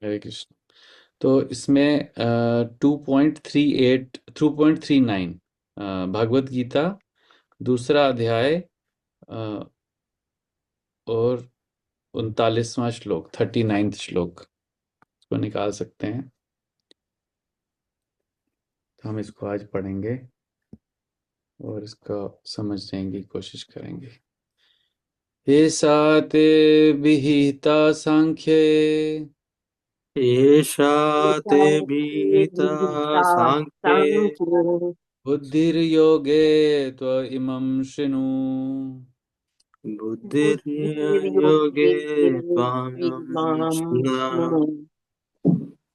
हरे कृष्ण। तो इसमें 2.38 2.39 भगवत गीता दूसरा अध्याय अ, और 39वां श्लोक 39th श्लोक इसको निकाल सकते हैं। तो हम इसको आज पढ़ेंगे और इसका समझने की कोशिश करेंगे। एषा ते विहिता सांख्ये एषा ते भीता साङ्ख्ये बुद्धिर्योगे त्वइमं शृणु। बुद्धिर्योगे त्वां शृणु।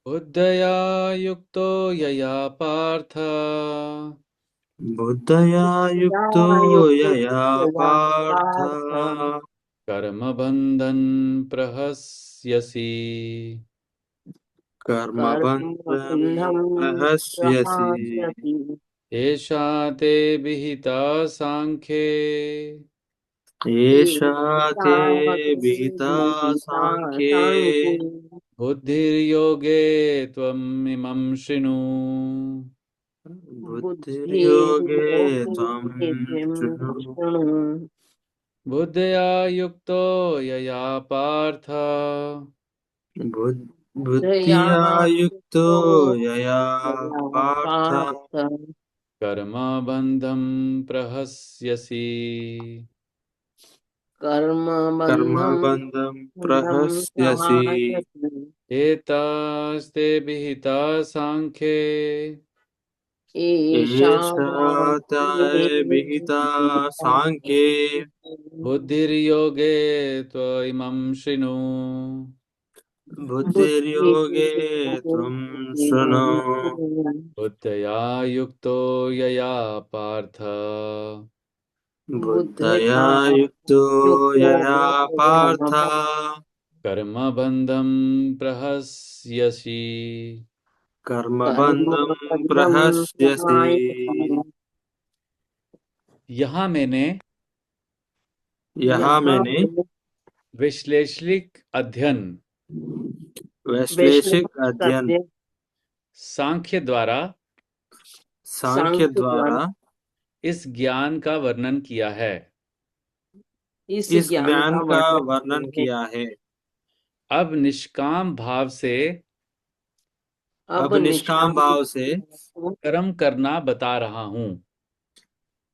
बुद्धया युक्तो यया पार्थ बुद्धया युक्तो यया पार्थ कर्मबन्धं प्रहस्यसि। कर्मबन्धं प्रहस्यसि। एषा ते विहिता सांख्ये एषा ते विहिता साङ्ख्ये बुद्धिर्योगे त्वमिमं शृणु। बुद्धिर्योगे त्वं शृणु। बुद्धया युक्तो यया पार्थ बुद्धिया युक्तो यया पार्थ कर्मबन्धं प्रहस्यसि। कर्मबन्धं प्रहस्यसि। एतास्ते विहिता सांख्ये एषा ते विहिता साङ्ख्ये बुद्धिर्योगे त्वइमं शृणु। बुद्धिर्योगे त्वं शृणु। बुद्धया युक्तो यया पार्थ बुद्धया युक्तो यया पार्थ कर्मबन्धं प्रहस्यसि। कर्मबन्धं प्रहस्यसि। यहाँ मैंने यहाँ मैंने विश्लेषिक अध्ययन वैश्लेषिक अध्ययन सांख्य द्वारा सांख्य द्वारा इस ज्ञान का वर्णन किया है। इस ज्ञान का वर्णन किया है। अब निष्काम भाव से अब निष्काम भाव से कर्म करना बता रहा हूँ,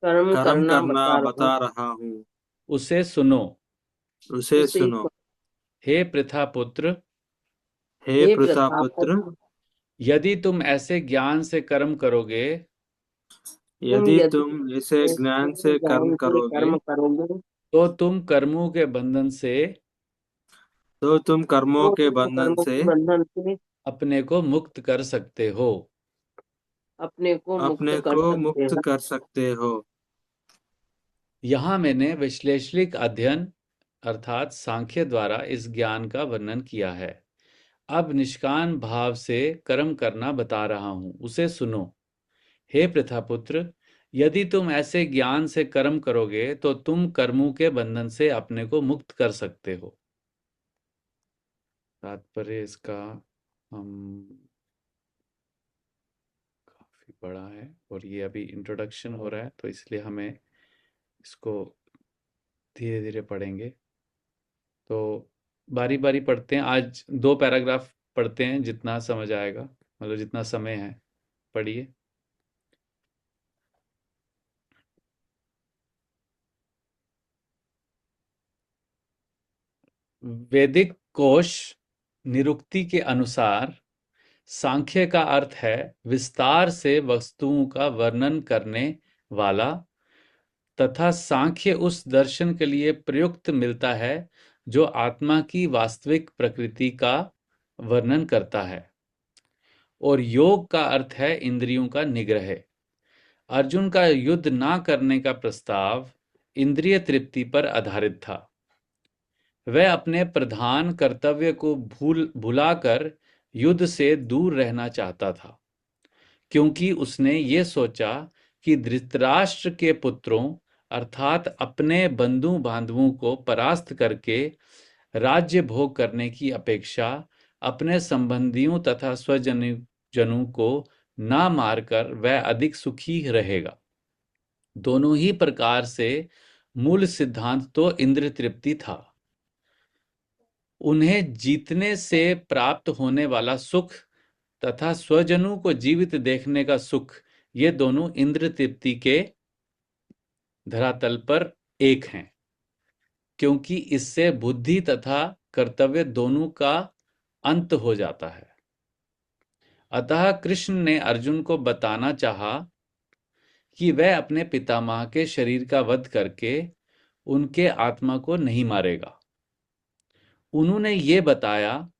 कर्म करना बता रहा हूँ। उसे सुनो। उसे सुनो। हे पृथापुत्र, हे प्रतापुत्र, यदि तुम ऐसे ज्ञान से कर्म करोगे यदि तुम इसे ज्ञान से कर्म करोगे तो तुम कर्मों के बंधन से तो तुम कर्मों के बंधन से अपने को मुक्त कर सकते हो। अपने को मुक्त कर सकते हो। यहाँ मैंने विश्लेषिक अध्ययन अर्थात सांख्य द्वारा इस ज्ञान का वर्णन किया है। अब निष्काम भाव से कर्म करना बता रहा हूँ, उसे सुनो। हे प्रथापुत्र, यदि तुम ऐसे ज्ञान से कर्म करोगे तो तुम कर्मों के बंधन से अपने को मुक्त कर सकते हो। तात्पर्य इसका हम काफी बड़ा है और ये अभी इंट्रोडक्शन हो रहा है, तो इसलिए हमें इसको धीरे धीरे पढ़ेंगे। तो बारी बारी पढ़ते हैं। आज 2 पैराग्राफ पढ़ते हैं, जितना समझ आएगा, मतलब जितना समय है। पढ़िए। वैदिक कोश निरुक्ति के अनुसार सांख्य का अर्थ है विस्तार से वस्तुओं का वर्णन करने वाला, तथा सांख्य उस दर्शन के लिए प्रयुक्त मिलता है जो आत्मा की वास्तविक प्रकृति का वर्णन करता है। और योग का अर्थ है इंद्रियों का निग्रह। अर्जुन का युद्ध ना करने का प्रस्ताव इंद्रिय तृप्ति पर आधारित था। वह अपने प्रधान कर्तव्य को भुलाकर युद्ध से दूर रहना चाहता था, क्योंकि उसने ये सोचा कि धृतराष्ट्र के पुत्रों अर्थात अपने बंधु बांधवों को परास्त करके राज्य भोग करने की अपेक्षा अपने संबंधियों तथा स्वजनों को ना मारकर वह अधिक सुखी रहेगा। दोनों ही प्रकार से मूल सिद्धांत तो इंद्र तृप्ति था। उन्हें जीतने से प्राप्त होने वाला सुख तथा स्वजनों को जीवित देखने का सुख, ये दोनों इंद्र तृप्ति के धरातल पर एक हैं, क्योंकि इससे बुद्धि तथा कर्तव्य दोनों का अंत हो जाता है। अतः कृष्ण ने अर्जुन को बताना चाहा कि वह अपने पितामह के शरीर का वध करके उनके आत्मा को नहीं मारेगा। उन्होंने ये बताया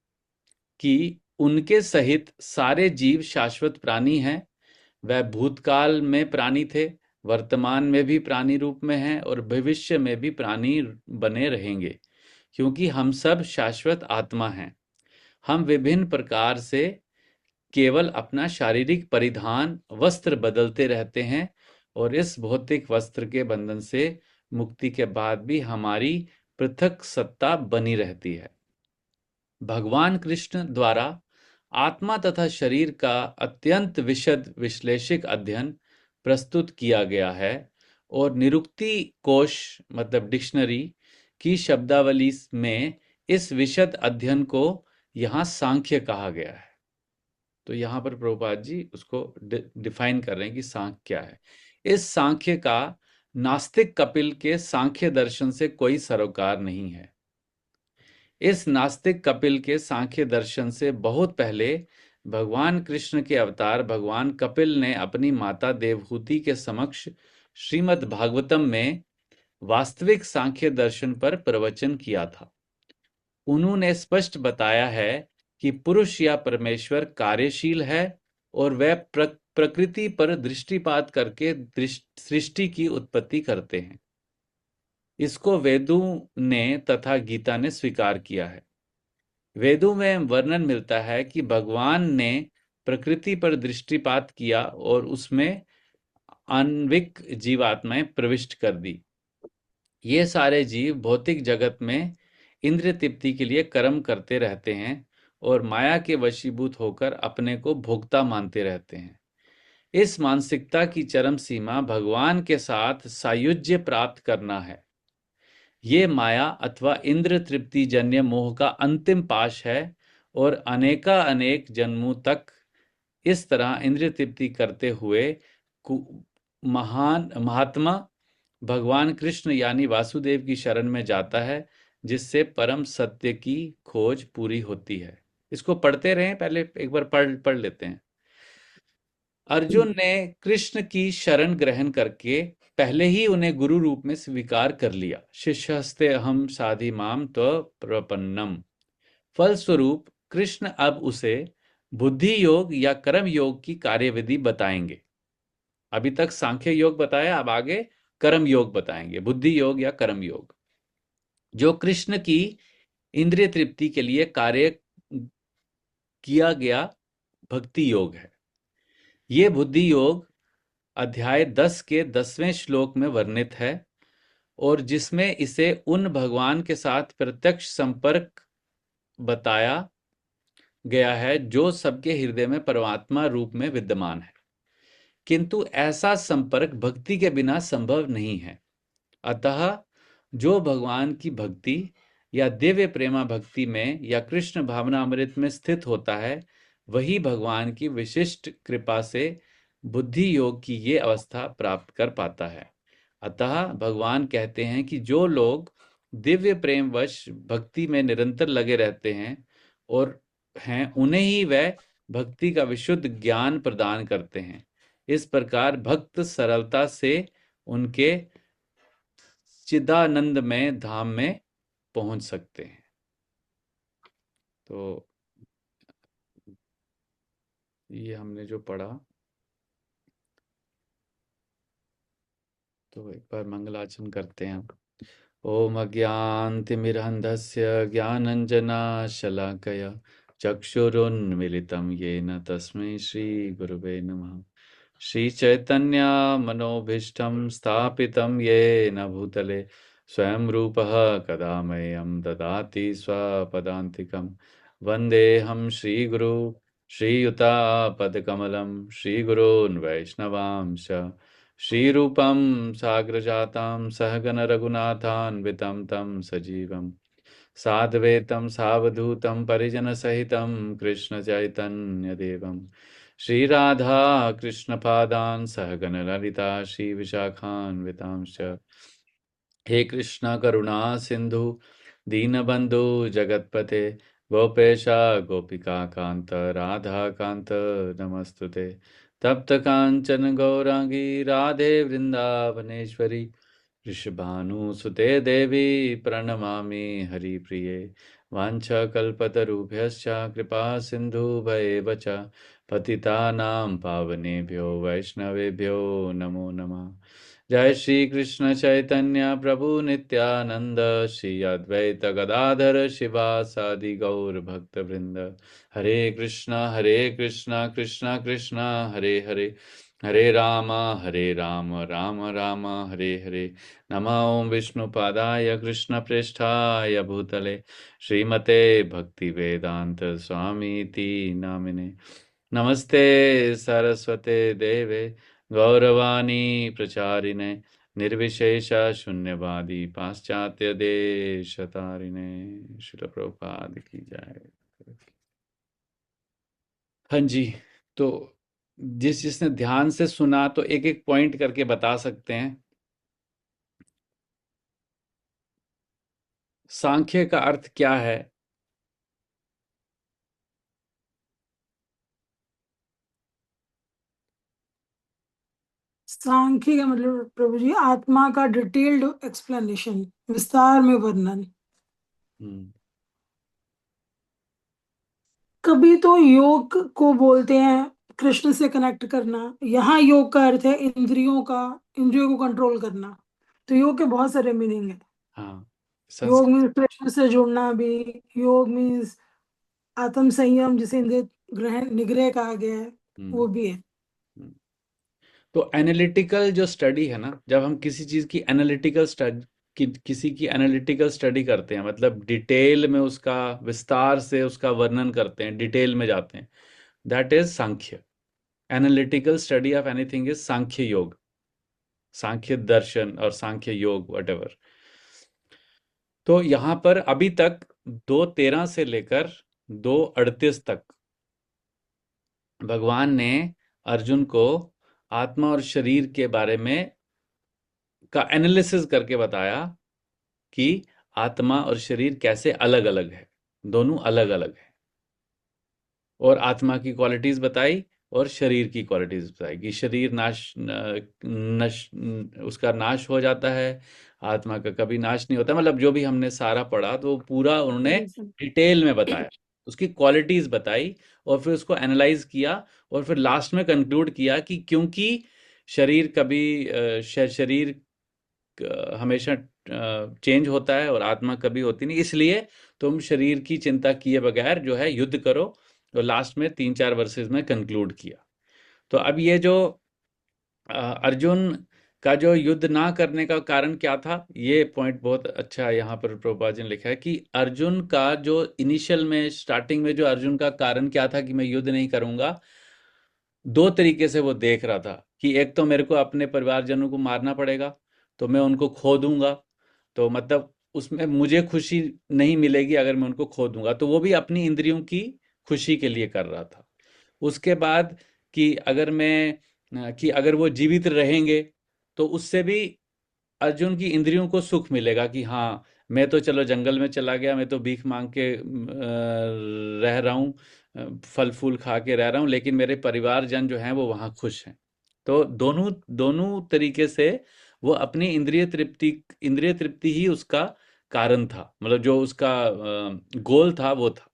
कि उनके सहित सारे जीव शाश्वत प्राणी हैं। वह भूतकाल में प्राणी थे, वर्तमान में भी प्राणी रूप में हैं और भविष्य में भी प्राणी बने रहेंगे, क्योंकि हम सब शाश्वत आत्मा हैं। हम विभिन्न प्रकार से केवल अपना शारीरिक परिधान वस्त्र बदलते रहते हैं और इस भौतिक वस्त्र के बंधन से मुक्ति के बाद भी हमारी पृथक सत्ता बनी रहती है। भगवान कृष्ण द्वारा आत्मा तथा शरीर का अत्यंत विशद विश्लेषिक अध्ययन प्रस्तुत किया गया है और निरुक्ति कोश मतलब डिक्शनरी की शब्दावली में इस विशद अध्ययन को यहाँ सांख्य कहा गया है। तो यहाँ पर प्रभुपाद जी उसको डिफाइन कर रहे हैं कि सांख्य क्या है। इस सांख्य का नास्तिक कपिल के सांख्य दर्शन से कोई सरोकार नहीं है। इस नास्तिक कपिल के सांख्य दर्शन से बहुत पहले भगवान कृष्ण के अवतार भगवान कपिल ने अपनी माता देवहूति के समक्ष श्रीमद् भागवतम में वास्तविक सांख्य दर्शन पर प्रवचन किया था। उन्होंने स्पष्ट बताया है कि पुरुष या परमेश्वर कार्यशील है और वह प्रकृति पर दृष्टिपात करके सृष्टि की उत्पत्ति करते हैं। इसको वेदों ने तथा गीता ने स्वीकार किया है। वेदों में वर्णन मिलता है कि भगवान ने प्रकृति पर दृष्टिपात किया और उसमें आणविक जीवात्माएं प्रविष्ट कर दी। ये सारे जीव भौतिक जगत में इंद्रिय तृप्ति के लिए कर्म करते रहते हैं और माया के वशीभूत होकर अपने को भोक्ता मानते रहते हैं। इस मानसिकता की चरम सीमा भगवान के साथ सायुज्य प्राप्त करना है। ये माया अथवा इंद्र तृप्ति जन्य मोह का अंतिम पाश है और अनेका अनेक जन्मों तक इस तरह इंद्रिय तृप्ति करते हुए महान महात्मा भगवान कृष्ण यानी वासुदेव की शरण में जाता है, जिससे परम सत्य की खोज पूरी होती है। इसको पढ़ते रहें, पहले एक बार पढ़ लेते हैं। अर्जुन ने कृष्ण की शरण ग्रहण करके पहले ही उन्हें गुरु रूप में स्वीकार कर लिया। शिष्यस्ते अहम साधि माम त्व प्रपन्नम। फलस्वरूप कृष्ण अब उसे बुद्धि योग या कर्म योग की कार्यविधि बताएंगे। अभी तक सांख्य योग बताया, अब आगे कर्म योग बताएंगे, बुद्धि योग या कर्म योग, जो कृष्ण की इंद्रिय तृप्ति के लिए कार्य किया गया भक्ति योग है। ये बुद्धि योग अध्याय 10 के 10वें श्लोक में वर्णित है और जिसमें इसे उन भगवान के साथ प्रत्यक्ष संपर्क बताया गया है जो सबके हृदय में परमात्मा रूप में विद्यमान है। किंतु ऐसा संपर्क भक्ति के बिना संभव नहीं है। अतः जो भगवान की भक्ति या दिव्य प्रेमा भक्ति में या कृष्ण भावनामृत में स्थित होता है, वही भगवान की विशिष्ट कृपा से बुद्धि योग की ये अवस्था प्राप्त कर पाता है। अतः भगवान कहते हैं कि जो लोग दिव्य प्रेमवश भक्ति में निरंतर लगे रहते हैं और उन्हें ही वह भक्ति का विशुद्ध ज्ञान प्रदान करते हैं। इस प्रकार भक्त सरलता से उनके चिदानंदमय धाम में पहुंच सकते हैं। तो ये हमने जो पढ़ा, तो एक बार मंगलाचरण करते हैं। ओम अज्ञानतिमिरन्धस्य ज्ञानञ्जनशलाकया चक्षुरुन्मीलितं येन तस्मै श्रीगुरवे नमः। श्रीचैतन्य मनोभीष्टं स्थापितं येन भूतले स्वयं रूपः कदा मह्यं ददाति स्वपदान्तिकम्। वन्देऽहं श्रीगुरु श्रीयुतापदकमलं श्रीगुरून् वैष्णवांश श्रीरूपं साग्रजातं सहगण रघुनाथान्वितं तं सजीवं साद्वैतं सावधूतं परिजनसहितं कृष्णचैतन्यदेवं श्रीराधा कृष्णपादान् सहगण ललिता श्रीविशाखान्वितांश्च हे कृष्ण करुणा सिंधु दीनबंधु जगतपते गोपेशा गोपिका कांत राधा कांत नमस्तुते तप्त कांचन गौरांगी राधे वृंदावनेश्वरी वृषभानुसुते देवी प्रणमामि हरिप्रिये वाञ्छाकल्पतरुभ्यश्च कृपा सिन्धुभयेव च पतितानां पावनेभ्यो वैष्णवेभ्यो नमो नमः। जय श्री कृष्ण चैतन्य प्रभु नित्यानंद श्री अद्वैत गदाधर शिवासादि गौर भक्त वृंद। हरे कृष्णा कृष्णा कृष्णा हरे हरे हरे राम राम राम हरे हरे। नमः ओं विष्णुपादाय कृष्णप्रेष्ठाय भूतले श्रीमते भक्तिवेदांत स्वामीति नामिने। नमस्ते सरस्वते देवे गौरवाणी प्रचारिणे निर्विशेष शून्यवादी पाश्चात्य देशतारिणे। श्रील प्रभुपाद की जय। हाँ जी, तो जिसने ध्यान से सुना तो एक एक पॉइंट करके बता सकते हैं। सांख्य का अर्थ क्या है? सांख्य का मतलब प्रभु जी आत्मा का डिटेल्ड एक्सप्लेनेशन, विस्तार में वर्णन। हम्म, कभी तो योग को बोलते हैं कृष्ण से कनेक्ट करना, यहाँ योग का अर्थ है इंद्रियों को कंट्रोल करना। तो योग के बहुत सारे मीनिंग है। हाँ, योग संस्कृत। मीन्स कृष्ण से जुड़ना भी, योग मीन्स आत्म संयम जिसे इंद्रिय ग्रहण निग्रह कहा गया है, हम्म, वो भी है। हम्म। तो एनालिटिकल जो स्टडी है ना, जब हम किसी चीज की एनालिटिकल स्टडी किसी की एनालिटिकल स्टडी करते हैं, मतलब डिटेल में उसका विस्तार से उसका वर्णन करते हैं, डिटेल में जाते हैं, that is Sankhya. Analytical study of anything is Sankhya Yoga, Sankhya दर्शन और सांख्य योग वटेवर। तो यहां पर अभी तक 2:13 से लेकर 2:38 तक भगवान ने अर्जुन को आत्मा और शरीर के बारे में का एनालिसिस करके बताया कि आत्मा और शरीर कैसे अलग अलग है, दोनों अलग अलग है। और आत्मा की क्वालिटीज बताई और शरीर की क्वालिटीज बताई कि शरीर उसका नाश हो जाता है, आत्मा का कभी नाश नहीं होता। मतलब जो भी हमने सारा पढ़ा तो वो पूरा उन्होंने डिटेल में बताया, उसकी क्वालिटीज बताई और फिर उसको एनालाइज किया और फिर लास्ट में कंक्लूड किया कि क्योंकि शरीर कभी शरीर हमेशा चेंज होता है और आत्मा कभी होती नहीं, इसलिए तुम शरीर की चिंता किए बगैर जो है युद्ध करो। तो लास्ट में 3-4 वर्सेस में कंक्लूड किया। तो अब ये जो अर्जुन का जो युद्ध ना करने का कारण क्या था, ये पॉइंट बहुत अच्छा यहाँ पर प्रभुपाद जी ने लिखा है कि अर्जुन का जो इनिशियल में स्टार्टिंग में जो अर्जुन का कारण क्या था कि मैं युद्ध नहीं करूंगा, दो तरीके से वो देख रहा था कि एक तो मेरे को अपने परिवारजनों को मारना पड़ेगा, तो मैं उनको खो दूंगा, तो मतलब उसमें मुझे खुशी नहीं मिलेगी अगर मैं उनको खो दूंगा, तो वो भी अपनी इंद्रियों की खुशी के लिए कर रहा था। उसके बाद कि अगर वो जीवित रहेंगे तो उससे भी अर्जुन की इंद्रियों को सुख मिलेगा कि हाँ, मैं तो चलो जंगल में चला गया, मैं तो भीख मांग के रह रहा हूँ, फल फूल खा के रह रहा हूँ, लेकिन मेरे परिवारजन जो हैं वो वहाँ खुश हैं। तो दोनों दोनों तरीके से वो अपनी इंद्रिय तृप्ति ही उसका कारण था, मतलब जो उसका गोल था वो था।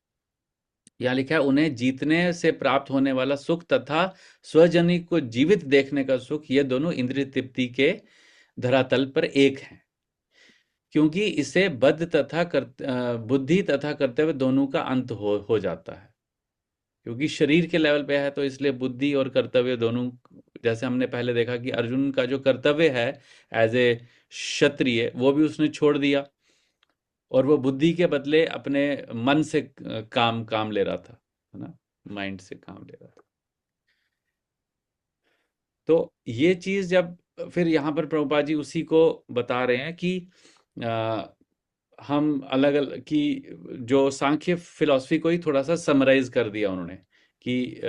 यहाँ लिखा है उन्हें जीतने से प्राप्त होने वाला सुख तथा स्वजनी को जीवित देखने का सुख, ये दोनों इंद्रिय तृप्ति के धरातल पर एक हैं, क्योंकि इसे बुद्धि तथा कर्तव्य दोनों का अंत हो जाता है। क्योंकि शरीर के लेवल पे है तो इसलिए बुद्धि और कर्तव्य दोनों, जैसे हमने पहले देखा कि अर्जुन का जो कर्तव्य है एज ए क्षत्रिय वो भी उसने छोड़ दिया। और वो बुद्धि के बदले अपने मन से काम काम ले रहा था, है ना, माइंड से काम ले रहा था। तो ये चीज जब फिर यहाँ पर प्रभुपाद जी उसी को बता रहे हैं कि आ, हम अलग अलग कि जो सांख्य फिलॉसफी को ही थोड़ा सा समराइज कर दिया उन्होंने कि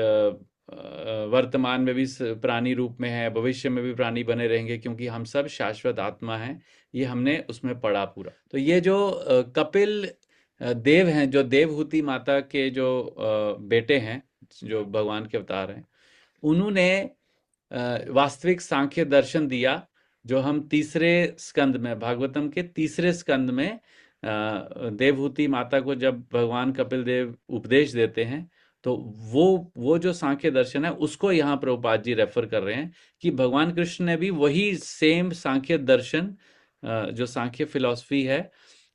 वर्तमान में भी प्राणी रूप में है, भविष्य में भी प्राणी बने रहेंगे, क्योंकि हम सब शाश्वत आत्मा हैं। ये हमने उसमें पढ़ा पूरा। तो ये जो कपिल देव हैं, जो देवहूति माता के जो बेटे हैं, जो भगवान के अवतार हैं, उन्होंने वास्तविक सांख्य दर्शन दिया, जो हम तीसरे स्कंद में, भागवतम के तीसरे स्कंद में देवहूति माता को जब भगवान कपिल देव उपदेश देते हैं, तो वो जो सांख्य दर्शन है उसको यहाँ प्रभुपाद जी रेफर कर रहे हैं कि भगवान कृष्ण ने भी वही सेम सांख्य दर्शन, जो सांख्य फिलॉसफी है,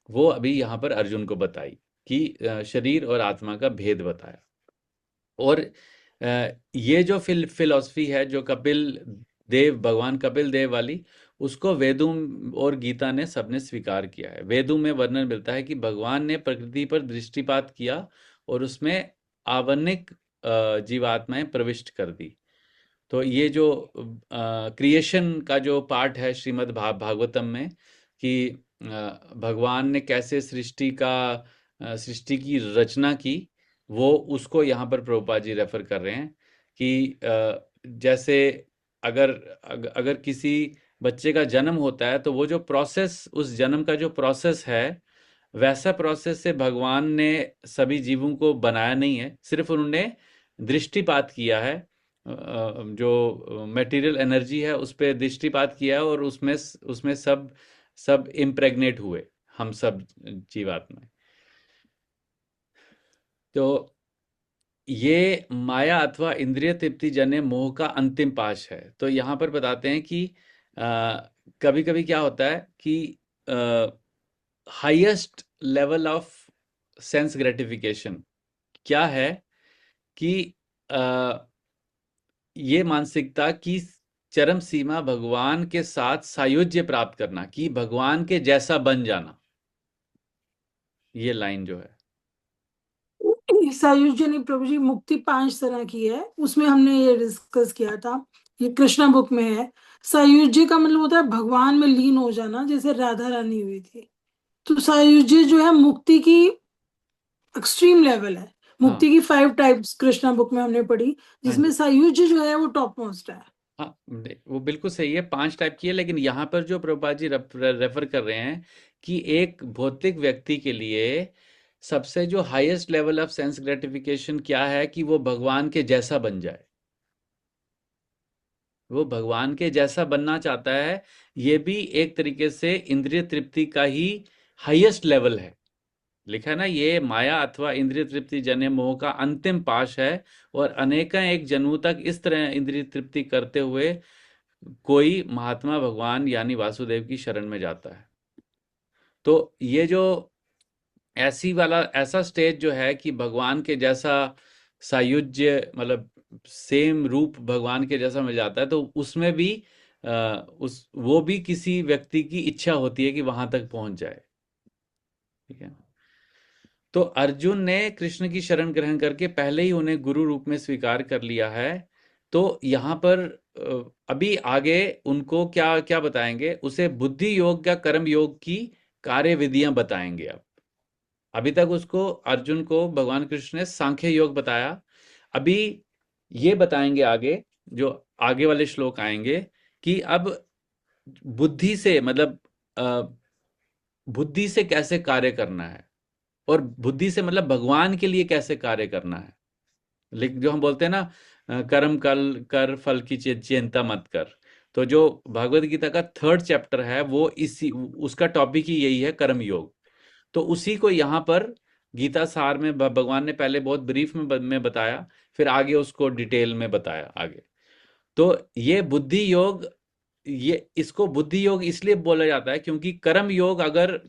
वो अभी यहाँ पर अर्जुन को बताई कि शरीर और आत्मा का भेद बताया। और ये जो फिलॉसफी है जो कपिल देव, भगवान कपिल देव वाली, उसको वेदों और गीता ने सबने स्वीकार किया है। वेदों में वर्णन मिलता है कि भगवान ने प्रकृति पर दृष्टिपात किया और उसमें आवनिक जीवात्माएं प्रविष्ट कर दी। तो ये जो क्रिएशन का जो पार्ट है श्रीमद् भागवतम में, कि भगवान ने कैसे सृष्टि की रचना की, वो उसको यहाँ पर प्रभुपाद जी रेफर कर रहे हैं कि जैसे अगर किसी बच्चे का जन्म होता है, तो वो जो प्रोसेस, उस जन्म का जो प्रोसेस है, वैसा प्रोसेस से भगवान ने सभी जीवों को बनाया नहीं है, सिर्फ उन्होंने दृष्टिपात किया है, जो मटेरियल एनर्जी है उस पर दृष्टिपात किया है, और उसमें उसमें सब सब इम्प्रेग्नेट हुए, हम सब जीवात्मा। तो ये माया अथवा इंद्रिय तृप्ति जन्य मोह का अंतिम पाश है। तो यहाँ पर बताते हैं कि कभी कभी क्या होता है कि highest level of sense gratification क्या है, कि ये मानसिकता की चरम सीमा भगवान के साथ सायुज्य प्राप्त करना, कि भगवान के जैसा बन जाना। ये लाइन जो है, सायुज्य प्रभु जी, मुक्ति 5 तरह की है, उसमें हमने ये डिस्कस किया था, ये कृष्णा बुक में है। सायुज्य का मतलब होता है भगवान में लीन हो जाना, जैसे राधा रानी हुई थी। तो सायुज्य जो है मुक्ति की एक्सट्रीम लेवल है। हाँ मुक्ति की 5 टाइप्स कृष्णा बुक में हमने पढ़ी, हाँ जिसमें जी, सायुज्य जो है वो टॉप मोस्ट है। हाँ, वो बिल्कुल सही है, 5 टाइप की है। लेकिन यहाँ पर जो प्रभुपाद जी रेफर कर रहे हैं कि एक भौतिक व्यक्ति के लिए सबसे जो highest level of sense gratification क्या है, कि वो भगवान के जैसा बन जाए। वो भगवान के जैसा बनना चाहता है। ये भी एक तरीके से इंद्रिय तृप्ति का ही हाईएस्ट लेवल है। लिखा है ना, ये माया अथवा इंद्रिय तृप्ति जन्य मोह का अंतिम पाश है, और अनेक एक जन्मों तक इस तरह इंद्रिय तृप्ति करते हुए कोई महात्मा भगवान यानी वासुदेव की शरण में जाता है। तो ये जो ऐसा स्टेज जो है कि भगवान के जैसा सायुज्य, मतलब सेम रूप भगवान के जैसा मिल जाता है, तो उसमें भी उस वो भी किसी व्यक्ति की इच्छा होती है कि वहां तक पहुंच जाए। ठीक है। तो अर्जुन ने कृष्ण की शरण ग्रहण करके पहले ही उन्हें गुरु रूप में स्वीकार कर लिया है। तो यहाँ पर अभी आगे उनको क्या क्या बताएंगे, उसे बुद्धि योग या कर्म योग की कार्य विधियां बताएंगे। अब अभी तक उसको, अर्जुन को भगवान कृष्ण ने सांख्य योग बताया। अभी ये बताएंगे आगे, जो आगे वाले श्लोक आएंगे, कि अब बुद्धि से, मतलब बुद्धि से कैसे कार्य करना है, और बुद्धि से मतलब भगवान के लिए कैसे कार्य करना है। लेकिन जो हम बोलते हैं ना, कर्म कर फल की चिंता मत कर। तो जो भगवत गीता का 3rd चैप्टर है, वो इसी, उसका टॉपिक ही यही है, कर्म योग। तो उसी को यहाँ पर गीता सार में भगवान ने पहले बहुत ब्रीफ में बताया, फिर आगे उसको डिटेल में बताया आगे। तो ये बुद्धि योग, ये इसको बुद्धि योग इसलिए बोला जाता है क्योंकि कर्म योग अगर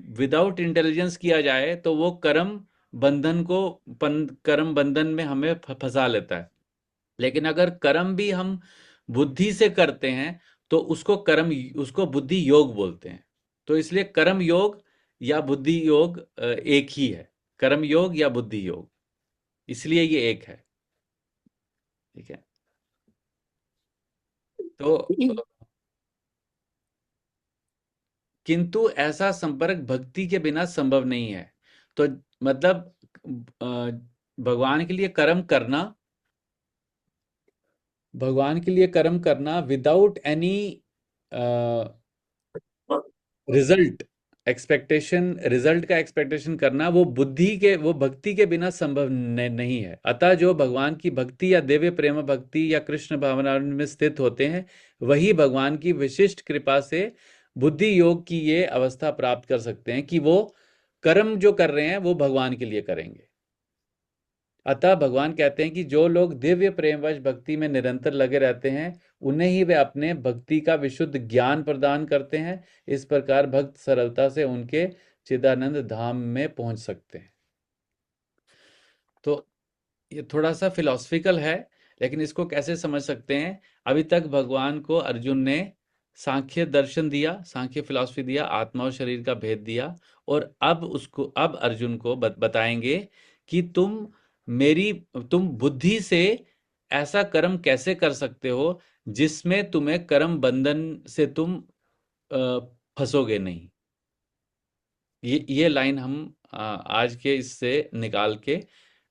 विदाउट इंटेलिजेंस किया जाए, तो वो कर्म बंधन में हमें फंसा लेता है। लेकिन अगर कर्म भी हम बुद्धि से करते हैं, तो उसको बुद्धि योग बोलते हैं। तो इसलिए कर्म योग या बुद्धि योग एक ही है। कर्म योग या बुद्धि योग, इसलिए ये एक है। ठीक है। तो किंतु ऐसा संपर्क भक्ति के बिना संभव नहीं है। तो मतलब भगवान के लिए कर्म करना, भगवान के लिए कर्म करना without any result, expectation, result का एक्सपेक्टेशन करना, वो भक्ति के बिना संभव नहीं है। अतः जो भगवान की भक्ति या दिव्य प्रेम भक्ति या कृष्ण भावना में स्थित होते हैं, वही भगवान की विशिष्ट कृपा से बुद्धि योग की ये अवस्था प्राप्त कर सकते हैं कि वो कर्म जो कर रहे हैं वो भगवान के लिए करेंगे। अतः भगवान कहते हैं कि जो लोग दिव्य प्रेमवश भक्ति में निरंतर लगे रहते हैं, उन्हें ही वे अपने भक्ति का विशुद्ध ज्ञान प्रदान करते हैं। इस प्रकार भक्त सरलता से उनके चिदानंद धाम में पहुंच सकते हैं। तो ये थोड़ा सा फिलोसफिकल है, लेकिन इसको कैसे समझ सकते हैं? अभी तक भगवान को अर्जुन ने सांख्य दर्शन दिया, सांख्य फिलॉसफी दिया, आत्मा और शरीर का भेद दिया, और अब अर्जुन को बताएंगे कि तुम बुद्धि से ऐसा कर्म कैसे कर सकते हो जिसमें तुम्हें कर्म बंधन से तुम फंसोगे नहीं। ये लाइन हम आज के इससे निकाल के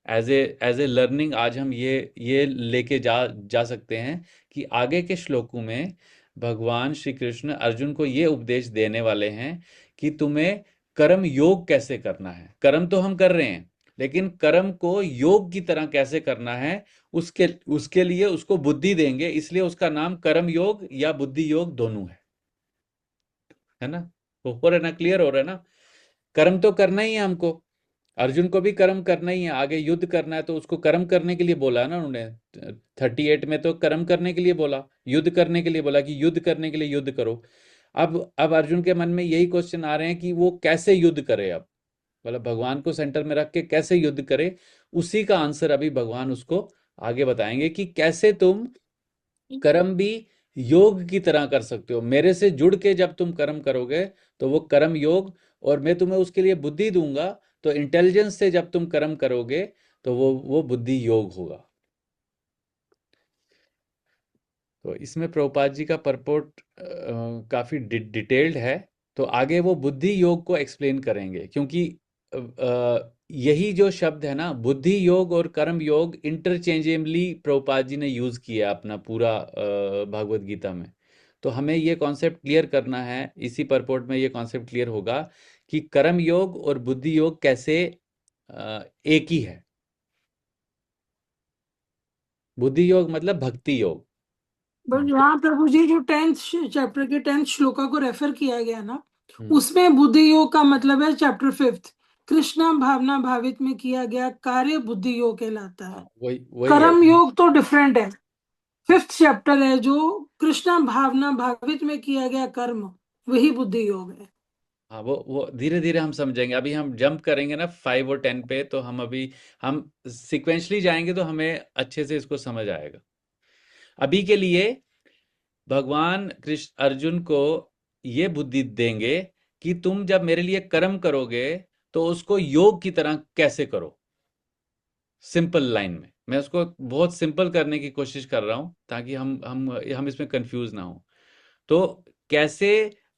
एज ए लर्निंग आज हम ये लेके जा सकते हैं कि आगे के श्लोकों में भगवान श्री कृष्ण अर्जुन को ये उपदेश देने वाले हैं कि तुम्हें कर्म योग कैसे करना है। कर्म तो हम कर रहे हैं, लेकिन कर्म को योग की तरह कैसे करना है, उसके उसके लिए उसको बुद्धि देंगे। इसलिए उसका नाम कर्म योग या बुद्धि योग दोनों है ना। हो रहा है ना, क्लियर हो रहा है ना। कर्म तो करना ही है हमको, अर्जुन को भी कर्म करना ही है। आगे युद्ध करना है तो उसको कर्म करने के लिए बोला है ना उन्होंने। 38 में तो कर्म करने के लिए बोला, युद्ध करने के लिए बोला कि युद्ध करने के लिए युद्ध करो। अब अर्जुन के मन में यही क्वेश्चन आ रहे हैं कि वो कैसे युद्ध करे। अब मतलब भगवान को सेंटर में रख के कैसे युद्ध करे, उसी का आंसर अभी भगवान उसको आगे बताएंगे कि कैसे तुम कर्म भी योग की तरह कर सकते हो। मेरे से जुड़ के जब तुम कर्म करोगे तो वो कर्म योग, और मैं तुम्हें उसके लिए बुद्धि दूंगा, तो इंटेलिजेंस से जब तुम कर्म करोगे तो वो बुद्धि योग होगा। तो इसमें प्रभुपाद जी का परपोर्ट काफी डिटेल्ड है। तो आगे वो बुद्धि योग को एक्सप्लेन करेंगे, क्योंकि यही जो शब्द है ना, बुद्धि योग और कर्म योग, इंटरचेंजेबली प्रभुपाद जी ने यूज किया अपना पूरा भागवत गीता में। तो हमें ये कॉन्सेप्ट क्लियर करना है, इसी परपोर्ट में ये कॉन्सेप्ट क्लियर होगा कि कर्म योग और बुद्धि योग कैसे एक ही है। बुद्धि योग मतलब भक्ति योग। बट यहाँ प्रभु जी जो 10th चैप्टर के 10th श्लोका को रेफर किया गया ना, हम्म, उसमें बुद्धि योग का मतलब है चैप्टर 5th, कृष्णा भावना भावित में किया गया कार्य बुद्धि योग कहलाता है। हाँ वही वही है। कर्म योग तो डिफरेंट है, 5th चैप्टर है जो कृष्णा भावना भावित में किया गया कर्म, वही बुद्धि योग है। हाँ वो धीरे धीरे हम समझेंगे। अभी हम जंप करेंगे ना 5 और 10 पे, तो हम सिक्वेंशली जाएंगे तो हमें अच्छे से इसको समझ आएगा। अभी के लिए भगवान कृष्ण अर्जुन को ये बुद्धि देंगे कि तुम जब मेरे लिए कर्म करोगे तो उसको योग की तरह कैसे करो। सिंपल लाइन में मैं उसको बहुत सिंपल करने की कोशिश कर रहा हूं, ताकि हम इसमें कंफ्यूज ना हो। तो कैसे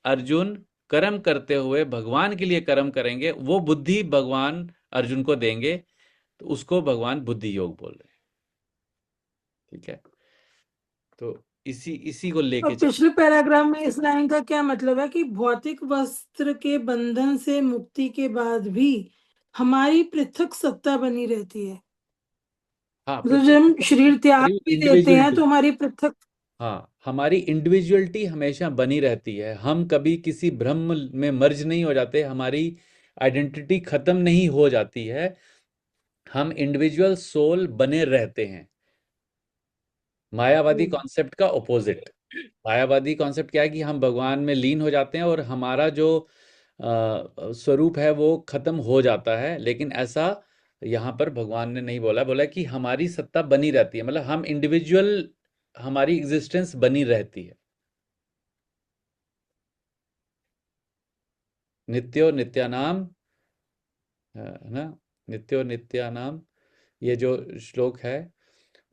अर्जुन कर्म करते हुए भगवान के लिए कर्म करेंगे, वो बुद्धि भगवान अर्जुन को देंगे। तो उसको भगवान बुद्धि योग बोल रहे हैं। ठीक है। तो इसी इसी को और लेके चल। पिछले पैराग्राफ में इस लाइन का क्या मतलब है कि भौतिक वस्त्र के बंधन से मुक्ति के बाद भी हमारी पृथक सत्ता बनी रहती है। हाँ, मतलब जब हम शरीर त्याग हमारी भी देते हैं इंडिविजुअलिटी। तो हमारी पृथक। हाँ, हमारी इंडिविजुअलिटी हमेशा बनी रहती है। हम कभी किसी भ्रम में मर्ज नहीं हो जाते, हमारी आइडेंटिटी खत्म नहीं हो जाती है। हम इंडिविजुअल सोल बने रहते हैं। मायावादी कॉन्सेप्ट का ऑपोजिट। मायावादी कॉन्सेप्ट क्या है कि हम भगवान में लीन हो जाते हैं और हमारा जो स्वरूप है वो खत्म हो जाता है। लेकिन ऐसा यहाँ पर भगवान ने नहीं बोला। बोला कि हमारी सत्ता बनी रहती है, मतलब हम इंडिविजुअल, हमारी एग्जिस्टेंस बनी रहती है। नित्यो नित्यानाम, है ना, नित्यो नित्यानाम, ये जो श्लोक है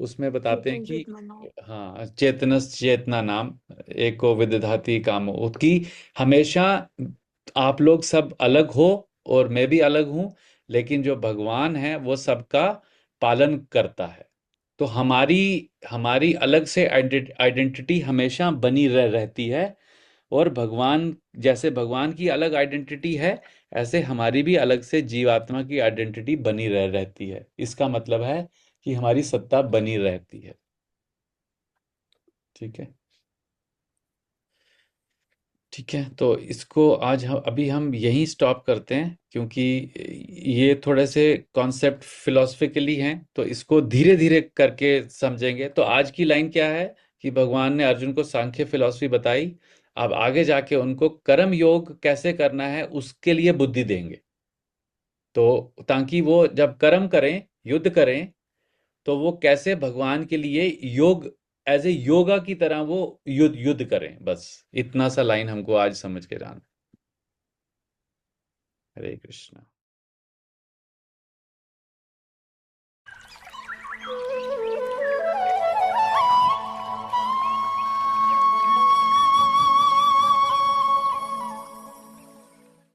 उसमें बताते हैं चेतन कि चेतना नाम। हाँ, चेतनस चेतना नाम एको विदधाति कामो, उसकी हमेशा आप लोग सब अलग हो और मैं भी अलग हूं, लेकिन जो भगवान है वो सबका पालन करता है। तो हमारी हमारी अलग से आइडेंटिटी हमेशा बनी रहती है, और भगवान, जैसे भगवान की अलग आइडेंटिटी है, ऐसे हमारी भी अलग से जीवात्मा की आइडेंटिटी बनी रहती है। इसका मतलब है कि हमारी सत्ता बनी रहती है। ठीक है। ठीक है, तो इसको आज हम अभी हम यहीं स्टॉप करते हैं, क्योंकि ये थोड़े से कॉन्सेप्ट फिलोसफिकली हैं, तो इसको धीरे धीरे करके समझेंगे। तो आज की लाइन क्या है कि भगवान ने अर्जुन को सांख्य फिलॉसफी बताई, अब आगे जाके उनको कर्म योग कैसे करना है उसके लिए बुद्धि देंगे। तो ताकि वो जब कर्म करें, युद्ध करें, तो वो कैसे भगवान के लिए योग, एज ए योगा की तरह वो युद्ध युद्ध करें। बस इतना सा लाइन हमको आज समझ के जाना। हरे कृष्णा।